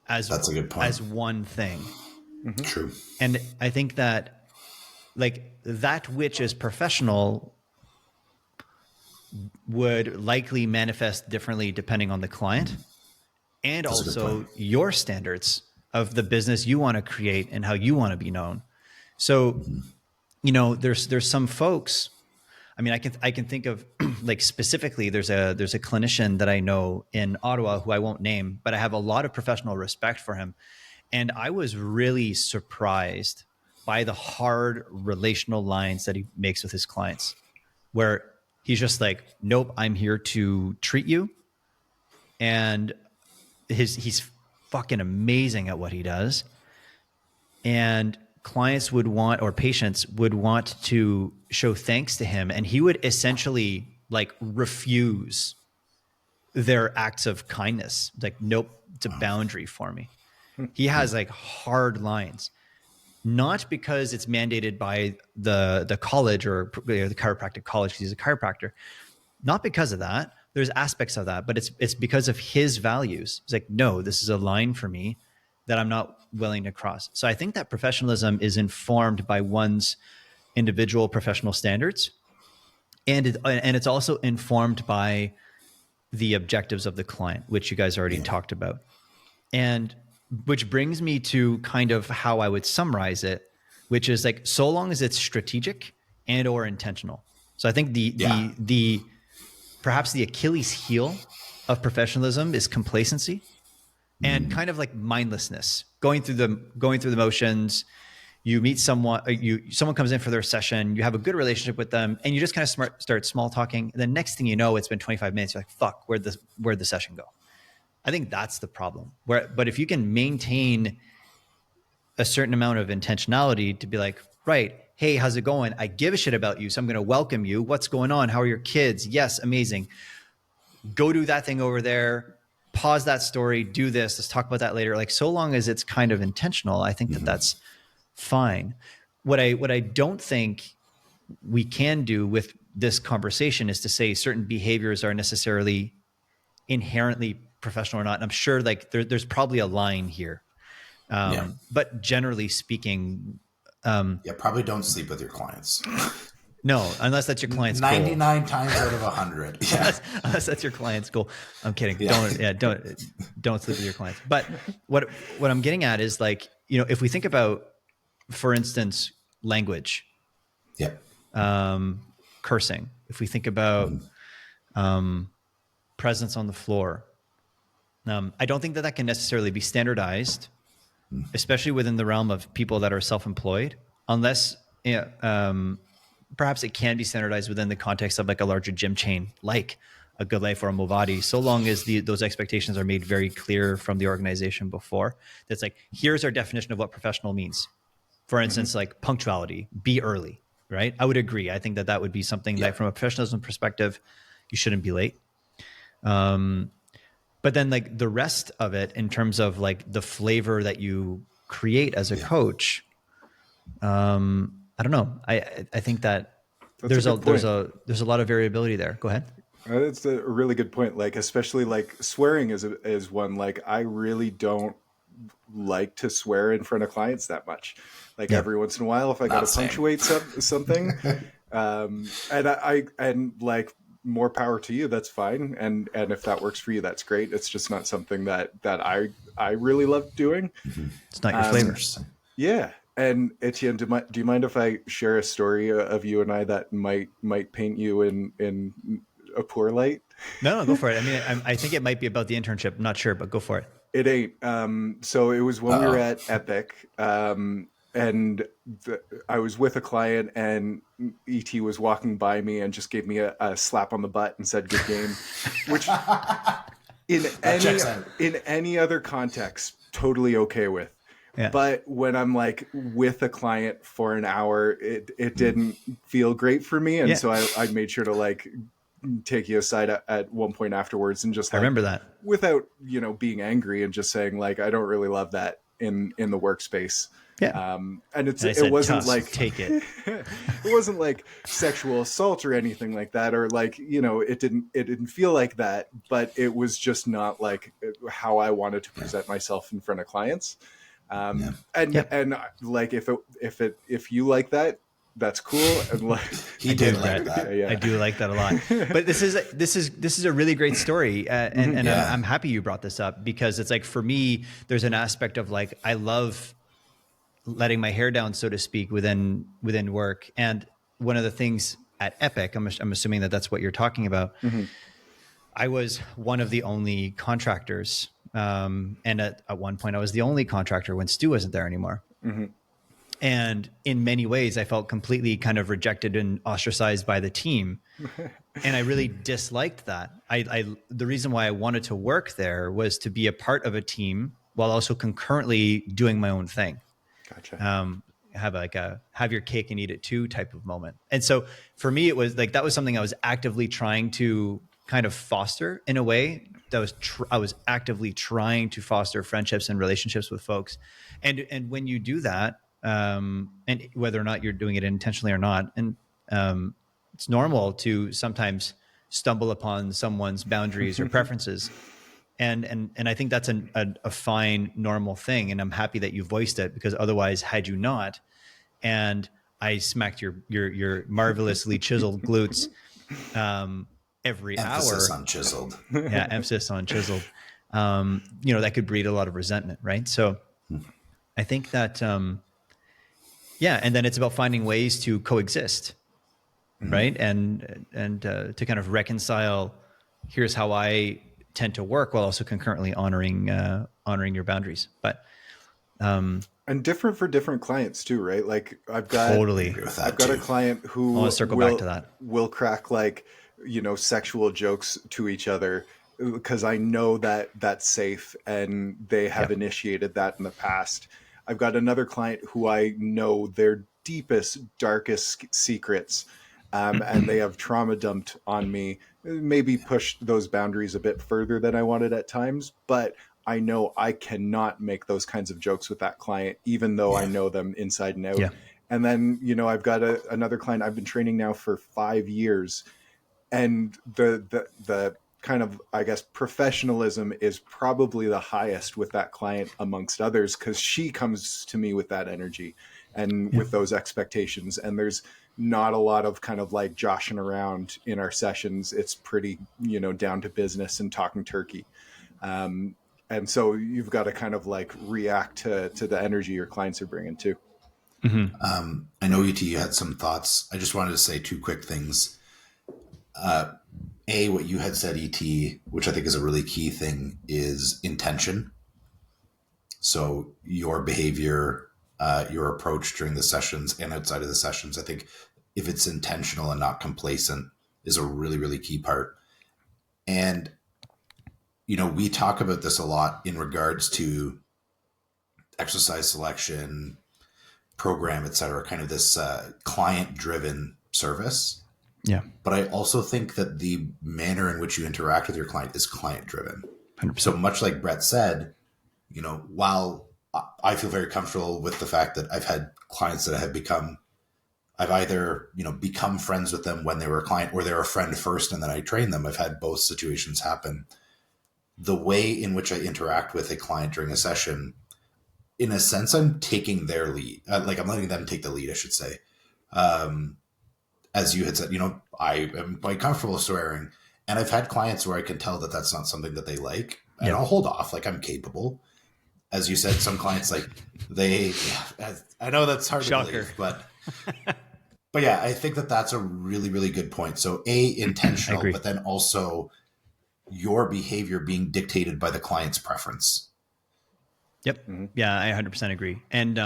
as That's a good point. as one thing. Mm-hmm. True. And I think that like that which is professional would likely manifest differently depending on the client and That's also your standards of the business you want to create and how you want to be known. So, you know, there's some folks. I mean, I can think of like specifically. There's a clinician that I know in Ottawa who I won't name, but I have a lot of professional respect for him, and I was really surprised by the hard relational lines that he makes with his clients, where he's just like, "Nope, I'm here to treat you," and he's fucking amazing at what he does, and clients would want, or patients would want to show thanks to him, and he would essentially like refuse their acts of kindness. Like, nope, it's a boundary for me. He has like hard lines, not because it's mandated by the college or the chiropractic college because he's a chiropractor. Not because of that. There's aspects of that, but it's because of his values. It's like, no, this is a line for me that I'm not willing to cross. So I think that professionalism is informed by one's individual professional standards, and it's also informed by the objectives of the client, which you guys already talked about. And which brings me to kind of how I would summarize it, which is like, so long as it's strategic and or intentional. So I think the perhaps the Achilles heel of professionalism is complacency and kind of like mindlessness, going through the motions. You meet someone, someone comes in for their session, you have a good relationship with them, and you just kind of start small talking. And the next thing you know, it's been 25 minutes. You're like, fuck, where'd the session go? I think that's the problem. But if you can maintain a certain amount of intentionality to be like, right, hey, how's it going? I give a shit about you, so I'm going to welcome you. What's going on? How are your kids? Yes, amazing. Go do that thing over there. Pause that story. Do this. Let's talk about that later. Like, so long as it's kind of intentional, I think that that's fine. What I don't think we can do with this conversation is to say certain behaviors are necessarily inherently professional or not. And I'm sure like there's probably a line here. But generally speaking, probably don't sleep with your clients. no, unless that's your client's 99 times out of 100. Yeah. unless that's your client's goal. I'm kidding. Yeah. Don't sleep with your clients. But what I'm getting at is like, if we think about, for instance, language, cursing, if we think about presence on the floor, I don't think that can necessarily be standardized, especially within the realm of people that are self-employed, unless perhaps it can be standardized within the context of like a larger gym chain, like a Good Life or a Movati, so long as those expectations are made very clear from the organization before. That's like, here's our definition of what professional means. For instance, like punctuality, be early, right? I would agree. I think that would be something that from a professionalism perspective, you shouldn't be late. But then like the rest of it in terms of like the flavor that you create as a coach, I don't know. I think that there's a lot of variability there. Go ahead. That's a really good point. Like, especially like swearing is one, like I really don't like to swear in front of clients that much. Like every once in a while, if I got to punctuate something, and like more power to you, that's fine. And if that works for you, that's great. It's just not something that I really love doing. It's not your flavor. Yeah. And Etienne, do you mind if I share a story of you and I that might paint you in a poor light? No, go for it. I mean, I think it might be about the internship. I'm not sure, but go for it. It ain't. So it was when we were at Epic, and I was with a client, and ET was walking by me and just gave me a slap on the butt and said, "Good game," which in any other context, totally okay with. Yeah. But when I'm like with a client for an hour, it didn't feel great for me. And so I made sure to like take you aside at one point afterwards and just like, I remember that without, being angry and just saying like, I don't really love that in the workspace. Yeah. And it wasn't like, take it. It wasn't like sexual assault or anything like that. Or like, it didn't feel like that, but it was just not like how I wanted to present myself in front of clients. And like if you like that, that's cool. And like he did like that. Yeah. I do like that a lot. But this is a really great story, and I'm happy you brought this up, because it's like, for me, there's an aspect of like, I love letting my hair down, so to speak, within work. And one of the things at Epic, I'm assuming that's what you're talking about. Mm-hmm. I was one of the only contractors. And at one point I was the only contractor when Stu wasn't there anymore. Mm-hmm. And in many ways I felt completely kind of rejected and ostracized by the team. And I really disliked that. The reason why I wanted to work there was to be a part of a team while also concurrently doing my own thing. Gotcha. Have your cake and eat it too type of moment. And so for me, it was like, that was something I was actively trying to kind of foster in a way. I was actively trying to foster friendships and relationships with folks. And when you do that, and whether or not you're doing it intentionally or not, and it's normal to sometimes stumble upon someone's boundaries or preferences. And I think that's a fine, normal thing. And I'm happy that you voiced it, because otherwise, had you not, and I smacked your marvelously chiseled glutes every emphasis hour. On chiseled. Yeah, emphasis on chiseled. That could breed a lot of resentment, right? So I think that, and then it's about finding ways to coexist, right? And to kind of reconcile, here's how I tend to work, while also concurrently honoring your boundaries. But and different for different clients too, right? Like I've got a client who I want to circle back to that. Will crack like, sexual jokes to each other because I know that that's safe and they have initiated that in the past. I've got another client who I know they're deepest, darkest secrets. And they have trauma dumped on me, maybe pushed those boundaries a bit further than I wanted at times. But I know I cannot make those kinds of jokes with that client, even though I know them inside and out. Yeah. And then, I've got another client I've been training now for 5 years. And the kind of, I guess, professionalism is probably the highest with that client amongst others, because she comes to me with that energy and with those expectations. And there's not a lot of kind of like joshing around in our sessions. It's pretty, down to business and talking turkey. And so you've got to kind of like react to the energy your clients are bringing too. I know you had some thoughts. I just wanted to say two quick things. What you had said, ET, which I think is a really key thing, is intention. So your behavior, your approach during the sessions and outside of the sessions, I think if it's intentional and not complacent, is a really, really key part. And, we talk about this a lot in regards to exercise selection, program, et cetera, kind of this client-driven service. Yeah. But I also think that the manner in which you interact with your client is client-driven. 100%. So much like Brett said, while I feel very comfortable with the fact that I've had clients that I've either, become friends with them when they were a client, or they're a friend first and then I train them. I've had both situations happen. The way in which I interact with a client during a session, in a sense, I'm taking their lead. I'm letting them take the lead, I should say. As you had said, I am quite comfortable swearing. And I've had clients where I can tell that that's not something that they like. And I'll hold off, like I'm capable. As you said, some clients, like I know that's hard to believe, but yeah, I think that that's a really, really good point. So intentional, but then also your behavior being dictated by the client's preference. Yep. Mm-hmm. Yeah, I 100% agree. And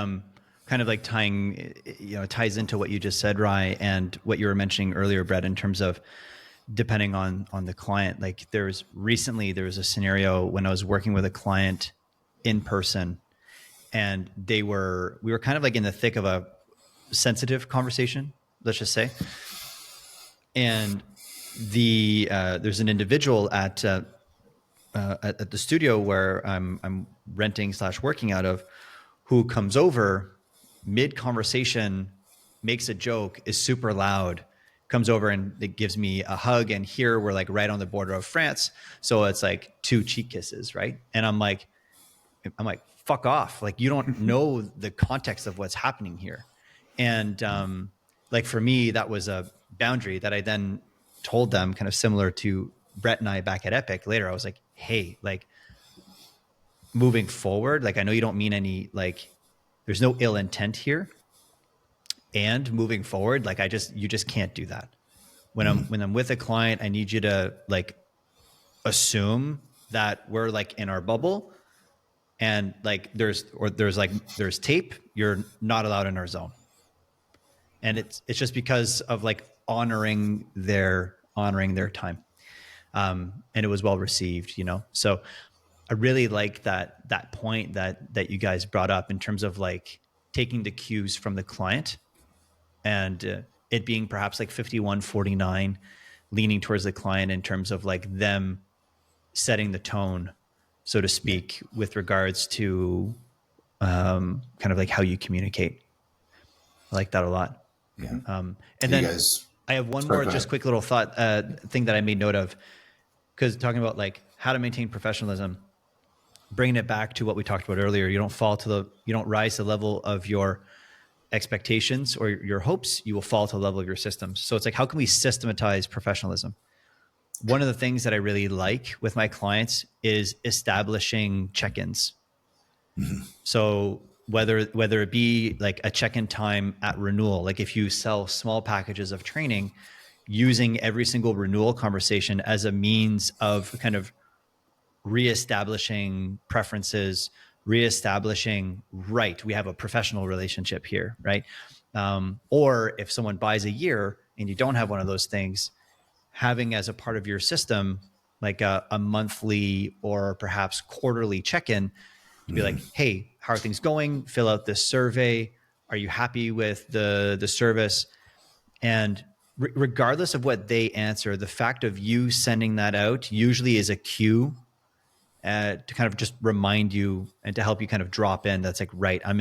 kind of like ties into what you just said, Rye, and what you were mentioning earlier, Brett, in terms of depending on the client. Like there was a scenario when I was working with a client in person, and we were kind of like in the thick of a sensitive conversation, let's just say. And there's an individual at the studio where I'm renting / working out of, who comes over mid conversation, makes a joke, is super loud, comes over and it gives me a hug. And here we're like right on the border of France. So it's like 2 cheek kisses. Right. And I'm like, fuck off. Like, you don't know the context of what's happening here. And like for me, that was a boundary that I then told them, kind of similar to Brett and I back at Epic later. I was like, hey, like moving forward, like I know you don't mean any, like there's no ill intent here. And moving forward, like you just can't do that. When I'm with a client, I need you to like assume that we're like in our bubble, and like there's tape, you're not allowed in our zone. And it's just because of like honoring their time. And it was well received, So I really like that point that you guys brought up in terms of like taking the cues from the client, and it being perhaps like 51-49, leaning towards the client in terms of like them setting the tone, so to speak, with regards to kind of like how you communicate. I like that a lot. Yeah. And then I have one more just quick little thought thing that I made note of, because talking about like how to maintain professionalism, bringing it back to what we talked about earlier, you don't rise to the level of your expectations or your hopes, you will fall to the level of your systems. So it's like, how can we systematize professionalism? One of the things that I really like with my clients is establishing check-ins. Mm-hmm. So whether it be like a check-in time at renewal, like if you sell small packages of training, using every single renewal conversation as a means of kind of reestablishing preferences, reestablishing, right, we have a professional relationship here, right? Or if someone buys a year and you don't have one of those things, having as a part of your system, like a monthly or perhaps quarterly check-in, to be like, hey, how are things going? Fill out this survey. Are you happy with the service? And regardless of what they answer, the fact of you sending that out usually is a cue to kind of just remind you and to help you kind of drop in. That's like, right, I'm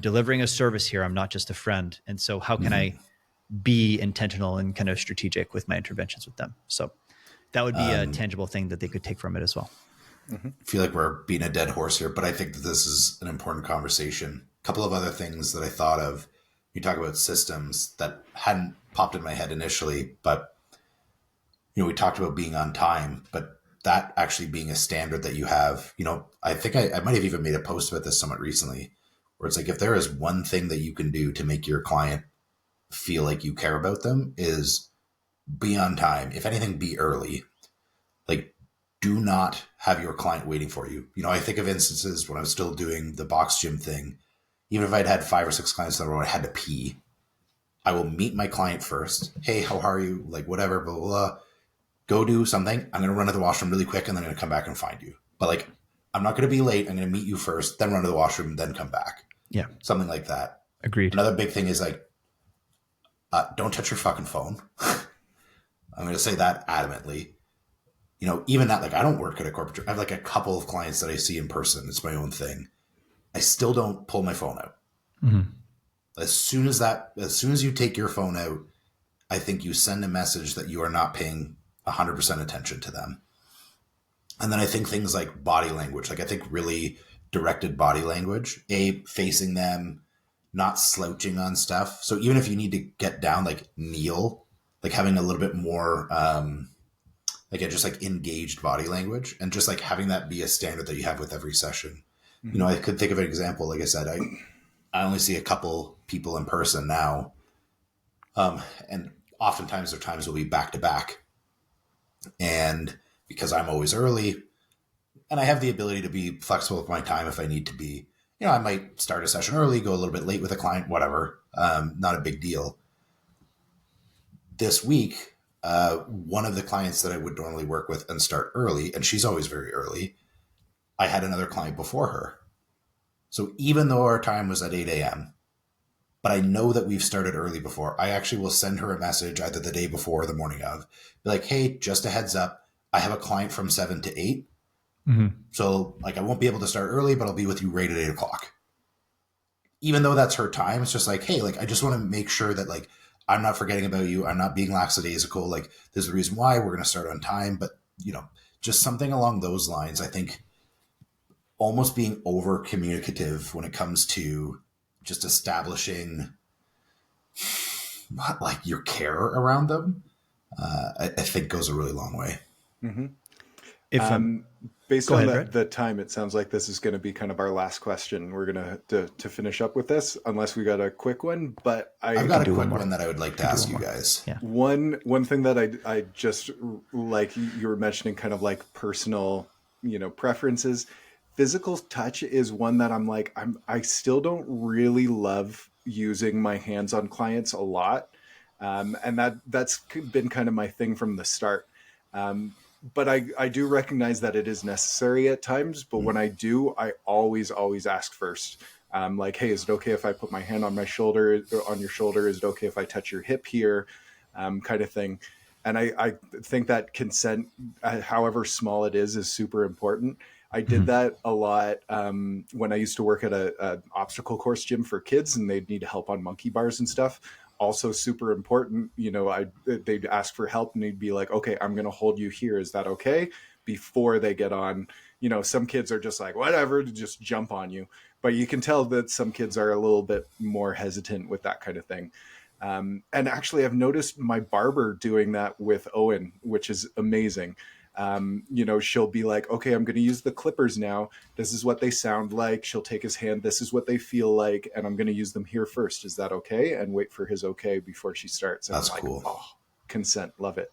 delivering a service here. I'm not just a friend. And so how can I be intentional and kind of strategic with my interventions with them? So that would be a tangible thing that they could take from it as well. I feel like we're beating a dead horse here, but I think that this is an important conversation. A couple of other things that I thought of. You talk about systems that hadn't popped in my head initially, but we talked about being on time, but that actually being a standard that you have, I think I might have even made a post about this somewhat recently, where it's like, if there is one thing that you can do to make your client feel like you care about them, is be on time. If anything, be early. Like, do not have your client waiting for you. I think of instances when I was still doing the box gym thing, even if I'd had 5 or 6 clients in a row, I had to pee. I will meet my client first. Hey, how are you? Like, whatever, blah, blah, blah. Go do something. I'm going to run to the washroom really quick, and then I'm going to come back and find you. But like, I'm not going to be late. I'm going to meet you first, then run to the washroom, then come back. Yeah. Something like that. Agreed. Another big thing is like, don't touch your fucking phone. I'm going to say that adamantly. Even that, like, I don't work at a corporate. I have like a couple of clients that I see in person. It's my own thing. I still don't pull my phone out. Mm-hmm. As soon as you take your phone out, I think you send a message that you are not paying 100% attention to them. And then I think things like body language, like I think really directed body language, facing them, not slouching on stuff. So even if you need to get down, like kneel, like having a little bit more, just like engaged body language, and just like having that be a standard that you have with every session. Mm-hmm. I could think of an example. Like I said, I only see a couple people in person now. And oftentimes their times will be back to back. And because I'm always early and I have the ability to be flexible with my time if I need to be, I might start a session early, go a little bit late with a client, whatever. Not a big deal. This week, one of the clients that I would normally work with and start early, and she's always very early, I had another client before her. So even though our time was at 8 a.m., but I know that we've started early before, I actually will send her a message either the day before or the morning of. Be like, hey, just a heads up, I have a client from 7 to 8. Mm-hmm. So like, I won't be able to start early, but I'll be with you right at 8 o'clock. Even though that's her time, it's just like, hey, like, I just want to make sure that like, I'm not forgetting about you. I'm not being lackadaisical. Like, there's a reason why we're going to start on time, but just something along those lines. I think almost being over communicative when it comes to just establishing like your care around them, I think goes a really long way. Mm-hmm. If based on the time, it sounds like this is going to be kind of our last question. We're going to finish up with this, unless we got a quick one. But I've got a quick one that I would like to ask you guys. Yeah. One thing that I just like you were mentioning, kind of like personal, preferences. Physical touch is one that I'm like, I still don't really love using my hands on clients a lot. And that's been kind of my thing from the start. But I do recognize that it is necessary at times. But when I do, I always ask first. Like, hey, is it okay if I put my hand on my shoulder or on your shoulder? Is it okay if I touch your hip here? Kind of thing. And I think that consent, however small it is super important. I did that a lot when I used to work at an obstacle course gym for kids, and they'd need help on monkey bars and stuff. Also super important, they'd ask for help and they'd be like, okay, I'm going to hold you here. Is that okay? Before they get on, some kids are just like, whatever, to just jump on you. But you can tell that some kids are a little bit more hesitant with that kind of thing. And actually, I've noticed my barber doing that with Owen, which is amazing. She'll be like, okay, I'm going to use the clippers now. This is what they sound like. She'll take his hand. This is what they feel like. And I'm going to use them here first. Is that okay? And wait for his okay before she starts. And that's I'm cool. Like, oh, consent. Love it.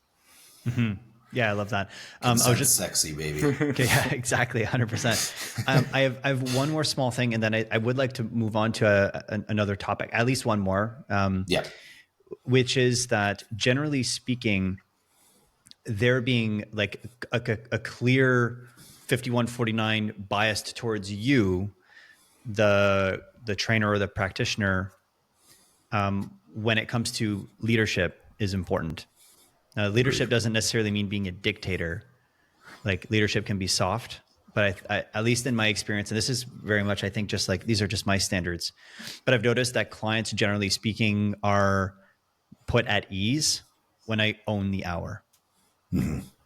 Mm-hmm. Yeah, I love that. I was just sexy, baby. Okay, yeah, exactly. 100%. I have one more small thing, and then I would like to move on to another topic, at least one more. Which is that generally speaking, there being like a clear 51-49 biased towards you the trainer or the practitioner, when it comes to leadership, is important. Leadership Agreed. doesn't necessarily mean being a dictator. Like leadership can be soft, but I, at least in my experience, and this is very much, I think, just like these are just my standards, but I've noticed that clients, generally speaking, are put at ease when I own the hour.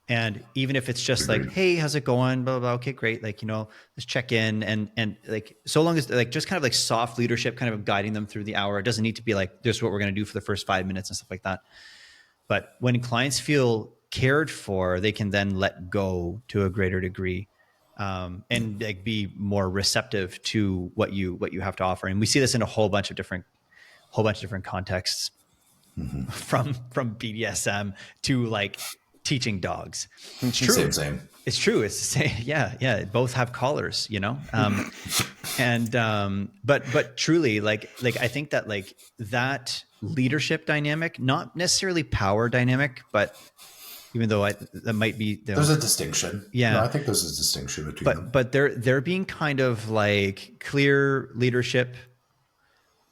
And even if it's just like, Agreed. hey, how's it going? Blah, blah, blah. Okay, great. Like, let's check in, and like, so long as like, just kind of like soft leadership, kind of guiding them through the hour. It doesn't need to be like, this is what we're going to do for the first 5 minutes and stuff like that. But when clients feel cared for, they can then let go to a greater degree, and like be more receptive to what you have to offer. And we see this in a whole bunch of different contexts, from BDSM to like teaching dogs. It's true. Same. It's true. It's the same. Yeah. Both have collars, and but truly, like I think that like that leadership dynamic, not necessarily power dynamic, but even though that might be, There's a distinction. Yeah. No, I think there's a distinction between them. But they're being kind of like clear leadership,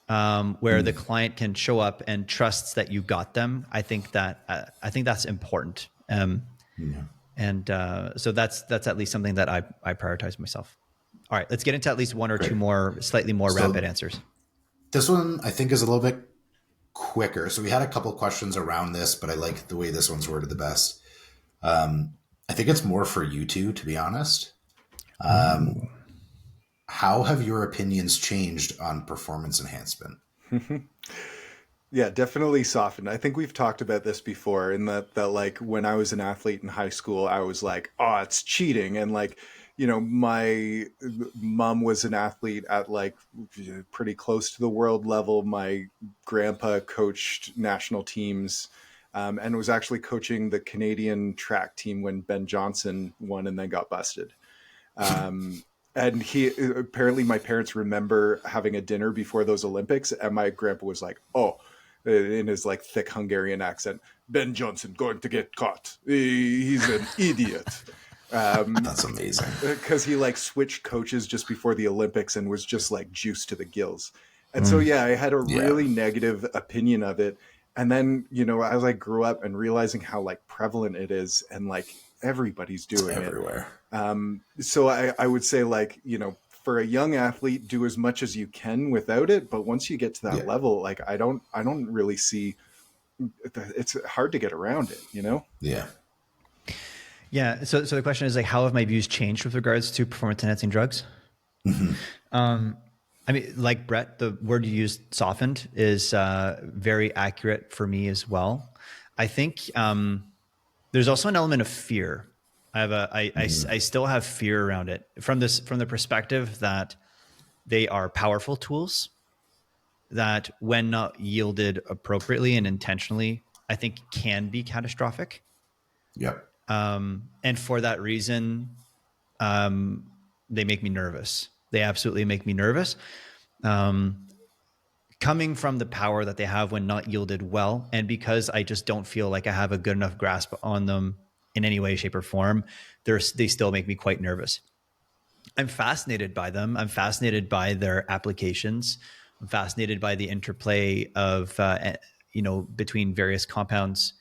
where the client can show up and trusts that you got them. I think that's important. And so that's at least something that I prioritize myself. All right, let's get into at least one or Great. two more slightly more rapid answers. This one I think is a little bit quicker. So we had a couple questions around this, but I like the way this one's worded the best. I think it's more for you two, to be honest. How have your opinions changed on performance enhancement? Yeah, definitely softened. I think we've talked about this before in that like when I was an athlete in high school, I was like, oh, it's cheating. And like, my mom was an athlete at like pretty close to the world level. My grandpa coached national teams, and was actually coaching the Canadian track team when Ben Johnson won and then got busted. And apparently my parents remember having a dinner before those Olympics, and my grandpa was like, oh, in his like thick Hungarian accent, Ben Johnson going to get caught. He's an idiot. That's amazing. Because he like switched coaches just before the Olympics and was just like juiced to the gills. And so, yeah, I had a really negative opinion of it. And then, as I grew up and realizing how like prevalent it is and like everybody's doing it everywhere. So I would say like, for a young athlete, do as much as you can without it. But once you get to that level, like I don't really see, it's hard to get around it, Yeah. Yeah. So the question is like, how have my views changed with regards to performance enhancing drugs? I mean, like Brett, the word you used, softened, is very accurate for me as well. I think there's also an element of fear. I still have fear around it from the perspective that they are powerful tools that, when not yielded appropriately and intentionally, I think can be catastrophic. Yep. And for that reason, they make me nervous. They absolutely make me nervous. Coming from the power that they have when not yielded well, and because I just don't feel like I have a good enough grasp on them in any way, shape, or form, they still make me quite nervous. I'm fascinated by them. I'm fascinated by their applications. I'm fascinated by the interplay of, between various compounds.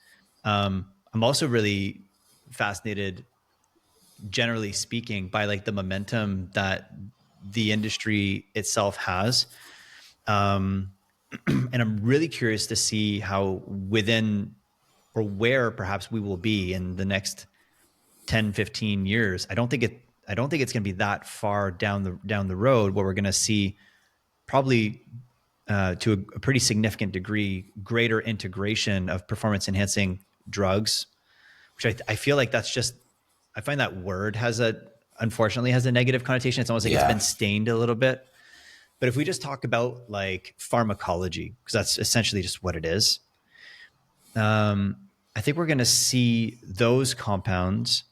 I'm also really fascinated, generally speaking, by like the momentum that the industry itself has. And I'm really curious to see how within, or where perhaps we will be in the next 10, 15 years. I don't think it's going to be that far down the road where we're going to see probably to a pretty significant degree greater integration of performance enhancing drugs, which I feel like that's just, I find that word unfortunately has a negative connotation. It's almost like it's been stained a little bit. But if we just talk about like pharmacology, because that's essentially just what it is, I think we're going to see those compounds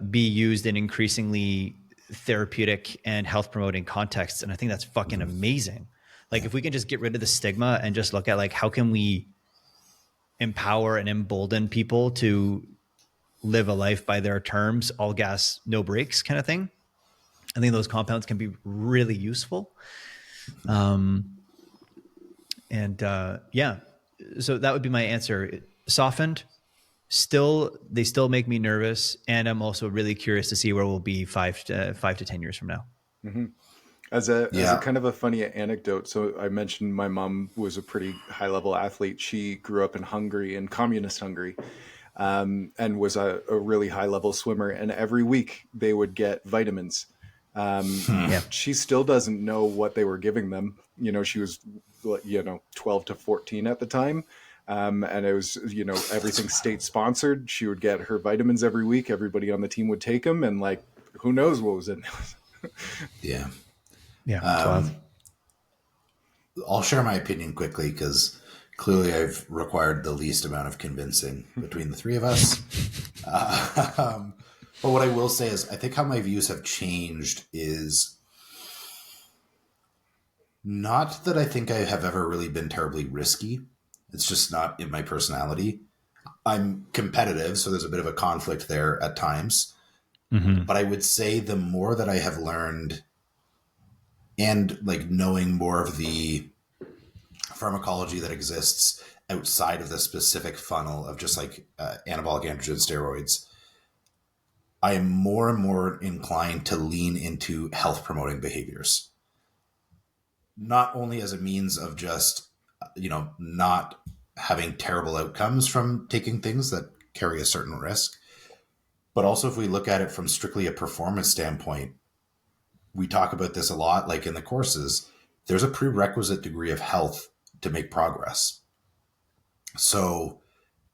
be used in increasingly therapeutic and health promoting contexts. And I think that's fucking amazing. Like if we can just get rid of the stigma and just look at like, how can we empower and embolden people to live a life by their terms, all gas, no brakes kind of thing. I think those compounds can be really useful. Yeah, so that would be my answer. Softened. They still make me nervous, and I'm also really curious to see where we'll be 5 to 10 years from now. Mm-hmm. As a Yeah. kind of a funny anecdote, so I mentioned my mom was a pretty high level athlete. She grew up in Hungary, in communist Hungary, and was a really high level swimmer. And every week they would get vitamins. Yeah. She still doesn't know what they were giving them. She was 12 to 14 at the time. And it was, everything state sponsored. She would get her vitamins every week. Everybody on the team would take them, and like, who knows what was in it. Yeah. Yeah. It's wild. I'll share my opinion quickly because clearly I've required the least amount of convincing between the three of us. But what I will say is I think how my views have changed is not that I think I have ever really been terribly risky. It's just not in my personality. I'm competitive, so there's a bit of a conflict there at times. Mm-hmm. But I would say the more that I have learned and like knowing more of the pharmacology that exists outside of the specific funnel of just like anabolic androgen steroids, I am more and more inclined to lean into health promoting behaviors. Not only as a means of just, not having terrible outcomes from taking things that carry a certain risk, but also if we look at it from strictly a performance standpoint, we talk about this a lot, like in the courses, there's a prerequisite degree of health to make progress. So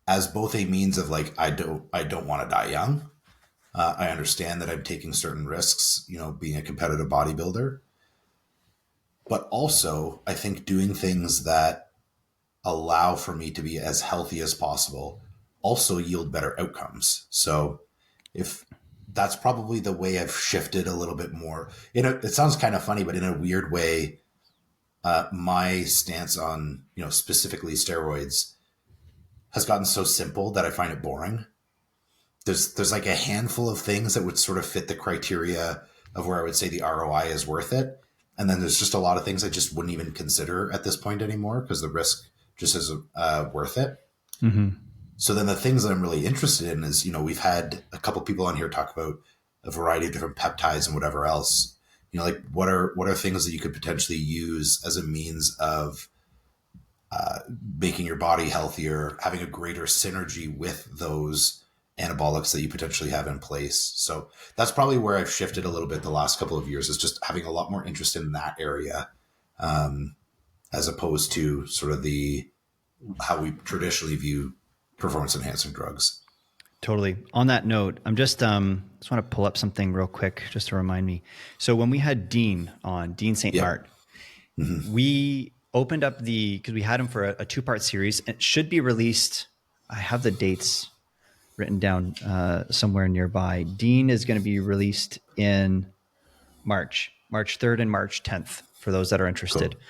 as both a means of like, I don't want to die young. I understand that I'm taking certain risks, being a competitive bodybuilder, but also I think doing things that allow for me to be as healthy as possible also yield better outcomes. So if that's probably the way I've shifted a little bit more, it sounds kind of funny, but in a weird way, my stance on, specifically steroids has gotten so simple that I find it boring. There's like a handful of things that would sort of fit the criteria of where I would say the ROI is worth it. And then there's just a lot of things I just wouldn't even consider at this point anymore because the risk just isn't worth it. Mm-hmm. So then the things that I'm really interested in is, we've had a couple people on here talk about a variety of different peptides and whatever else. Like what are things that you could potentially use as a means of making your body healthier, having a greater synergy with those anabolics that you potentially have in place. So that's probably where I've shifted a little bit the last couple of years, is just having a lot more interest in that area, as opposed to sort of how we traditionally view performance enhancing drugs. Totally. On that note, I'm just want to pull up something real quick just to remind me. So when we had Dean St. Mart, we opened up because we had him for a 2-part series. It should be released. I have the dates written down somewhere nearby. Dean is going to be released in March 3rd and March 10th for those that are interested. Cool.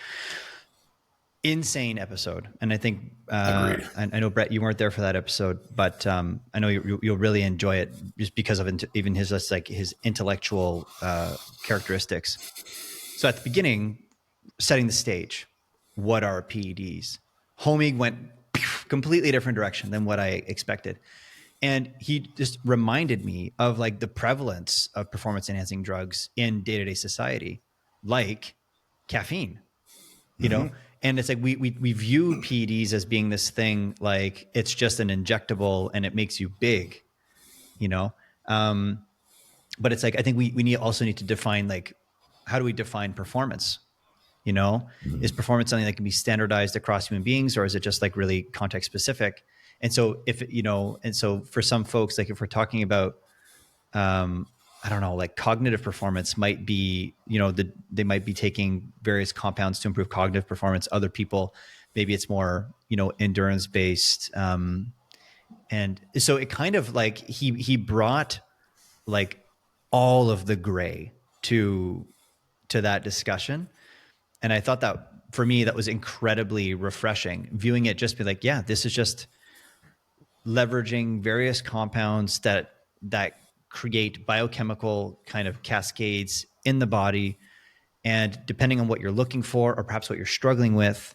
Insane episode. And I think, Agreed. I know Brett, you weren't there for that episode, but I know you'll really enjoy it just because of even his intellectual characteristics. So at the beginning, setting the stage, what are PEDs? Homie went completely different direction than what I expected. And he just reminded me of like the prevalence of performance enhancing drugs in day-to-day society, like caffeine, you know? And it's like, we view PEDs as being this thing, like it's just an injectable and it makes you big, but it's like, I think we also need to define, like, how do we define performance? Is performance something that can be standardized across human beings, or is it just like really context specific? And so so for some folks, like if we're talking about, I don't know, like cognitive performance might be, they might be taking various compounds to improve cognitive performance. Other people, maybe it's more, endurance based. And so it kind of like, he brought like all of the gray to that discussion. And I thought that for me, that was incredibly refreshing, viewing it, just be like, yeah, this is just leveraging various compounds that create biochemical kind of cascades in the body. And depending on what you're looking for, or perhaps what you're struggling with,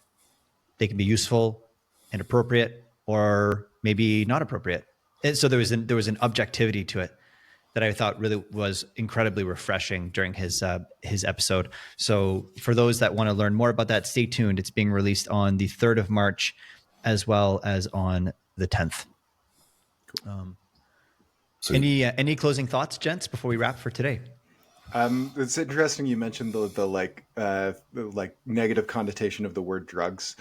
they can be useful and appropriate, or maybe not appropriate. And so there was an objectivity to it that I thought really was incredibly refreshing during his episode. So for those that want to learn more about that, stay tuned. It's being released on the 3rd of March, as well as on the 10th. Any closing thoughts, gents, before we wrap for today? It's interesting you mentioned the negative connotation of the word drugs.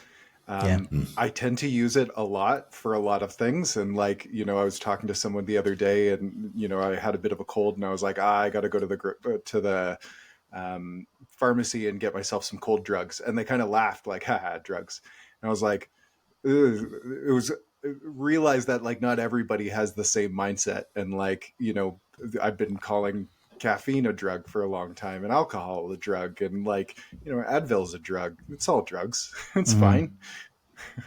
I tend to use it a lot for a lot of things. And I was talking to someone the other day, and, I had a bit of a cold, and I was like, I got to go to the pharmacy and get myself some cold drugs. And they kind of laughed like, haha, drugs. And I was like, realize that not everybody has the same mindset. And I've been calling caffeine a drug for a long time, and alcohol a drug, and Advil's a drug. It's all drugs. It's fine.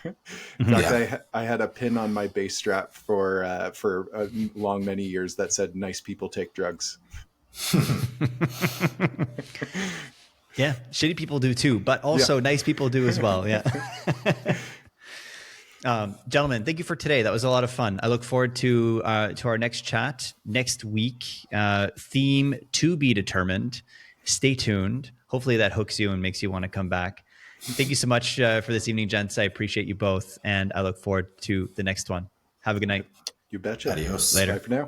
In fact, I had a pin on my bass strap for many years that said "Nice people take drugs." Yeah, shitty people do too, but also nice people do as well. Yeah. Gentlemen, thank you for today. That was a lot of fun. I look forward to our next chat next week. Theme to be determined. Stay tuned. Hopefully that hooks you and makes you want to come back. Thank you so much for this evening, gents. I appreciate you both, and I look forward to the next one. Have a good night. You betcha. Adios. Later. Bye for now.